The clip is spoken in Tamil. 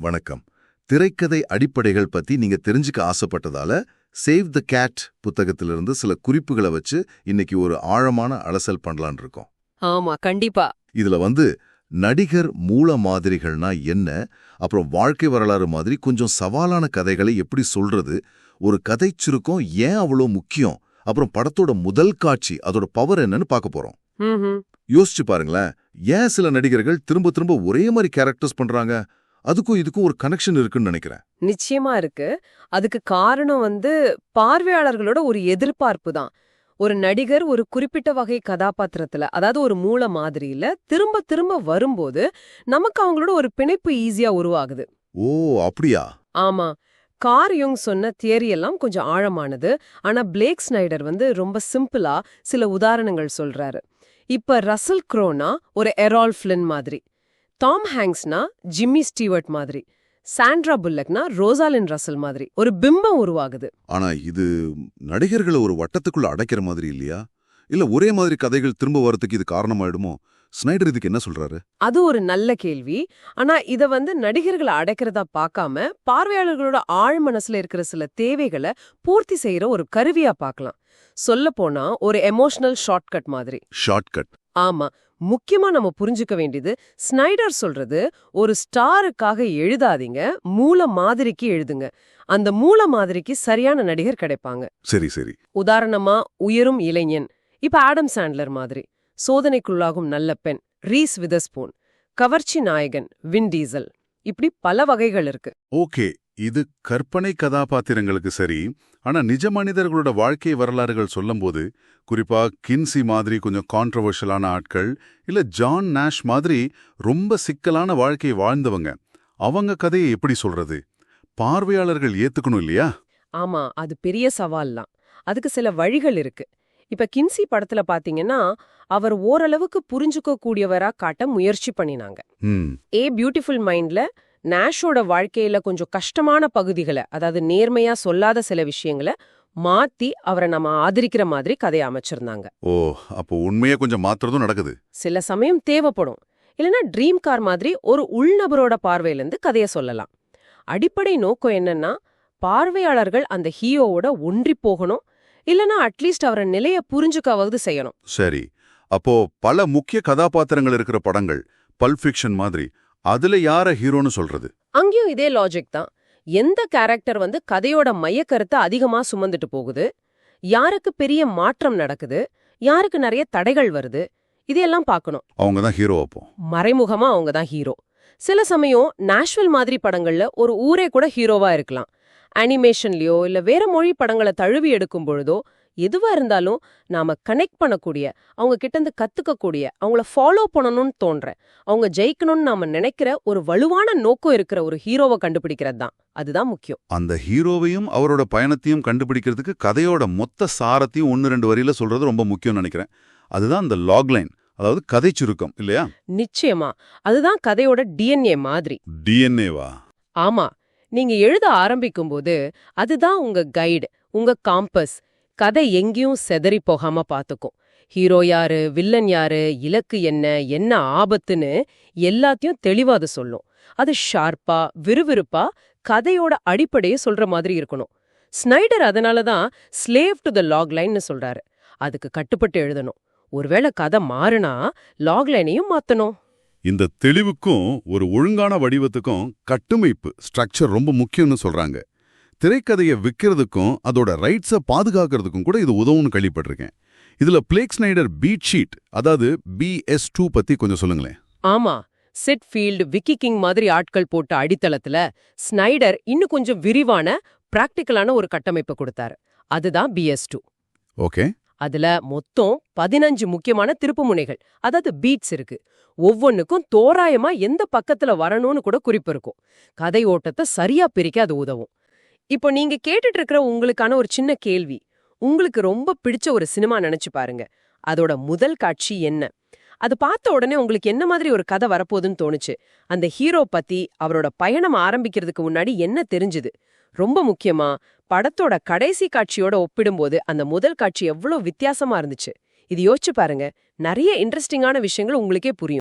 வணக்கம். திரைக்கதை அடிப்படைகள் பத்தி நீங்க தெரிஞ்சுக்க ஆசைப்பட்டதால சேவ் த கேட் புத்தகத்திலிருந்து சில குறிப்புகளை வச்சு இன்னைக்கு ஒரு ஆழமான அலசல் பண்ணலான் இருக்கோம். ஆமா, கண்டிப்பா. இதுல நடிகர் மூல மாதிரிகள்னா என்ன, அப்புறம் வாழ்க்கை வரலாறு மாதிரி கொஞ்சம் சவாலான கதைகளை எப்படி சொல்றது, ஒரு கதை சுருக்கம் ஏன் அவ்வளோ முக்கியம், அப்புறம் படத்தோட முதல் காட்சி அதோட பவர் என்னன்னு பார்க்க போறோம். யோசிச்சு பாருங்களேன், ஏன் சில நடிகர்கள் திரும்ப திரும்ப ஒரே மாதிரி கேரக்டர்ஸ் பண்றாங்க? அதுக்கும் இதுக்கும் ஒரு கனெக்ஷன் இருக்குன்னு நினைக்கிறேன். நிச்சயமா இருக்கு. அதுக்கு காரணம் பார்வையாளர்களோட ஒரு எதிர்பார்ப்பு தான். ஒரு நடிகர் ஒரு குறிப்பிட்ட வகை கதாபாத்திரத்துல, அதாவது ஒரு மூல மாதிரியில திரும்ப திரும்ப வரும்போது நமக்கு அவங்களோட ஒரு பிணைப்பு ஈஸியா உருவாகுது. ஓ, அப்படியா? ஆமா. கார் யுங் சொன்ன தியரி எல்லாம் கொஞ்சம் ஆழமானது. ஆனா பிளேக் ஸ்னைடர் ரொம்ப சிம்பிளா சில உதாரணங்கள் சொல்றாரு. இப்ப ரசல் க்ரோனா ஒரு எரால் ஃபிளின் மாதிரி, டாம் ஹேங்க்ஸ்னா ஜிம்மி ஸ்டீவர்ட் மாதிரி, சாண்ட்ரா புல்லக்னா ரோசாலின் ரசல் மாதிரி ஒரு பிம்பம் உருவாகுது. ஆனா இது நடிகர்களை ஒரு வட்டத்துக்குள்ள அடைக்கிற மாதிரி இல்லையா? இல்ல ஒரே மாதிரி கதைகள் திரும்ப வரதுக்கு இது காரணமாயிடுமோ? ஸ்னைடர் இதுக்கு என்ன சொல்றாரு? அது ஒரு நல்ல கேள்வி. ஆனா இத நடிகர்களை அடைக்கிறதா பார்க்காம பார்வையாளர்களோட ஆழ் மனசுல இருக்கிற சில தேவைகளை பூர்த்தி செய்யற ஒரு கருவியா பார்க்கலாம். சொல்ல போனா ஒரு எமோஷனல் ஷார்ட்கட் மாதிரி. ஷார்ட்கட்? ஆமா. முக்கியமா நம்ம புரிஞ்சுக்க வேண்டியது, ஸ்னைடர் சொல்றது ஒரு ஸ்டாருக்காக எழுதாதீங்க, மூல மாதிரிக்கு எழுதுங்க. அந்த மூல மாதிரிக்கு சரியான நடிகர் கிடைப்பாங்க. சரி சரி. உதாரணமா உயரும் இளைஞன், இப்ப ஆடம் சாண்ட்லர் மாதிரி, சோதனைக்குள்ளாகும் நல்ல பெண் ரீஸ் விதர்ஸ்பூன், கவர்ச்சி நாயகன் வின் டீசல், இப்படி பல வகைகள் இருக்கு. ஓகே, இது கற்பனை கதாபாத்திரங்களுக்கு சரி. ஆனா நிஜ மனிதர்களோட வாழ்க்கை வரலாறுகள் சொல்லும்போது, குறிப்பா கின்சி மாதிரி கொஞ்சம் கான்ட்ரவர்ஷியலான ஆட்கள், இல்ல ஜான் நாஷ் மாதிரி ரொம்ப சிக்கலான வாழ்க்கை வாழ்ந்தவங்க, அவங்க கதையை எப்படி சொல்றது? பார்வையாளர்கள் ஏத்துக்கணும் இல்லையா? ஆமா, அது பெரிய சவால்லாம். அதுக்கு சில வழிகள் இருக்கு. இப்ப கின்சி படத்துல பாத்தீங்கன்னா, அவர் ஓரளவுக்கு புரிஞ்சுக்க கூடியவரா காட்ட முயற்சி பண்ணினாங்க. ஏ பியூட்டிஃபுல் மைண்ட்ல நாஷோட வாழ்க்கையில கொஞ்சம் கஷ்டமான பகுதிகளை, அதாவது நேர்மையா சொல்லாத சில விஷயங்களை மாத்தி அவரை நம்ம ஆதரிக்கிற மாதிரி கதையை அமைச்சிருந்தாங்க. ஓ, அப்போ உண்மையை கொஞ்சம் மாத்துறதும் நடக்குது. சில சமயம் தேவைப்படும். இல்லைன்னா ட்ரீம் கார் மாதிரி ஒரு உள்நபரோட பார்வையிலிருந்து கதையை சொல்லலாம். அடிப்படை நோக்கம் என்னன்னா, பார்வையாளர்கள் அந்த ஹீரோவோட ஒன்றி போகணும், இல்லனா அட்லீஸ்ட் அவரை நிலைய புரிஞ்சுக்காவது செய்யணும். சரி, அப்போ பல முக்கிய கதாபாத்திரங்கள் இருக்கிற படங்கள், பல்ப் ஃபிக்ஷன் மாதிரி, அதுல யார ஹீரோன்னு சொல்றது? அங்கேயும் இதே லாஜிக் தான். எந்த கேரக்டர் கதையோட மையக்கருத்தை அதிகமா சுமந்துட்டு போகுது, யாருக்கு பெரிய மாற்றம் நடக்குது, யாருக்கு நிறைய தடைகள் வருது, இதையெல்லாம் பார்க்கணும். அவங்க தான் ஹீரோ. அப்போ மறைமுகமா அவங்க தான் ஹீரோ. சில சமயம் நேஷ்வல் மாதிரி படங்கள்ல ஒரு ஊரே கூட ஹீரோவா இருக்கலாம். அனிமேஷன்லயோ இல்ல வேற மொழி படங்களை தழுவி எடுக்கும் பொழுதோ, எதுவா இருந்தாலும் நாம கனெக்ட் பண்ணக்கூடிய, அவங்க கிட்ட இருந்து கத்துக்கக்கூடிய, அவங்கள ஃபாலோ பண்ணணும்னு தோன்ற, அவங்க ஜெயிக்கணும்னு நாம நினைக்கிற ஒரு வலுவான நோக்கம் இருக்கிற ஒரு ஹீரோவை கண்டுபிடிக்கிறது தான். அதுதான் முக்கியம். அந்த ஹீரோவையும் அவரோட பயணத்தையும் கண்டுபிடிக்கிறதுக்கு கதையோட மொத்த சாரத்தையும் 1-2 வரியில சொல்றது ரொம்ப முக்கியம் நினைக்கிறேன். அதுதான் அந்த லாக்லைன், அதாவது கதை சுருக்கம் இல்லையா? நிச்சயமா. அதுதான் கதையோட டிஎன்ஏ மாதிரி. டிஎன்ஏவா? ஆமா. நீங்க எழுத ஆரம்பிக்கும் போது அதுதான் உங்க கைடு, உங்க காம்பஸ். கதை எங்கேயும் செதறி போகாம பாத்துக்கும். ஹீரோ யாரு, வில்லன் யாரு, இலக்கு என்ன, என்ன ஆபத்துன்னு எல்லாத்தையும் தெளிவா அது சொல்லும். அது ஷார்ப்பா விறுவிறுப்பா கதையோட அடிப்படையை சொல்ற மாதிரி இருக்கணும். ஸ்னைடர் அதனாலதான் ஸ்லேவ் டு த லாக்லைன்னு சொல்றாரு. அதுக்கு கட்டுப்பட்டு எழுதணும். ஒருவேளை கதை மாறுனா லாக்லைனையும் மாத்தணும். இந்த தெளிவுக்கும் ஒரு ஒழுங்கான வடிவத்துக்கும் கட்டுமைப்பு ஸ்ட்ரக்சர் ரொம்ப முக்கியம்னு சொல்றாங்க. திரைக்கதையை விற்கிறதுக்கும் அதோட ரைட்ஸை பாதுகாக்கிறதுக்கும் கூட இது உதவும்னு கேள்விப்பட்டிருக்கேன். இதுல பிளேக் ஸ்னைடர் பீட் ஷீட், அதாவது BS2 பத்தி கொஞ்சம் சொல்லுங்களேன். ஆமா, செட் ஃபீல்டு, விக்கி கிங் மாதிரி ஆட்கள் போட்ட அடித்தளத்துல ஸ்னைடர் இன்னும் கொஞ்சம் விரிவான பிராக்டிக்கலான ஒரு கட்டமைப்பு கொடுத்தாரு. அதுதான் BS2. ஓகே. அதுல மொத்தம் 15 முக்கியமான திருப்புமுனைகள், அதாவது பீட்ஸ் இருக்கு. ஒவ்வொன்னுக்கும் தோராயமா எந்த பக்கத்துல வரணும்னு கூட குறிப்பு இருக்கும். கதை ஓட்டத்தை சரியா பிரிக்க அது உதவும். இப்போ நீங்க கேட்டுட்டு இருக்கிற உங்களுக்கான ஒரு சின்ன கேள்வி, உங்களுக்கு ரொம்ப பிடிச்ச ஒரு சினிமா நினைச்சு பாருங்க. அதோட முதல் காட்சி என்ன? அது பார்த்த உடனே உங்களுக்கு என்ன மாதிரி ஒரு கதை வரப்போகுதுன்னு தோணுச்சு? அந்த ஹீரோ பத்தி, அவரோட பயணம் ஆரம்பிக்கிறதுக்கு முன்னாடி என்ன தெரிஞ்சுது? ரொம்ப முக்கியமா, படத்தோட கடைசி காட்சியோட ஒப்பிடும்போது அந்த முதல் காட்சி எவ்வளவு வித்தியாசமா இருந்துச்சு? இது யோசிச்சு பாருங்க. நிறைய இன்ட்ரெஸ்டிங்கான விஷயங்கள் உங்களுக்கே புரியும்.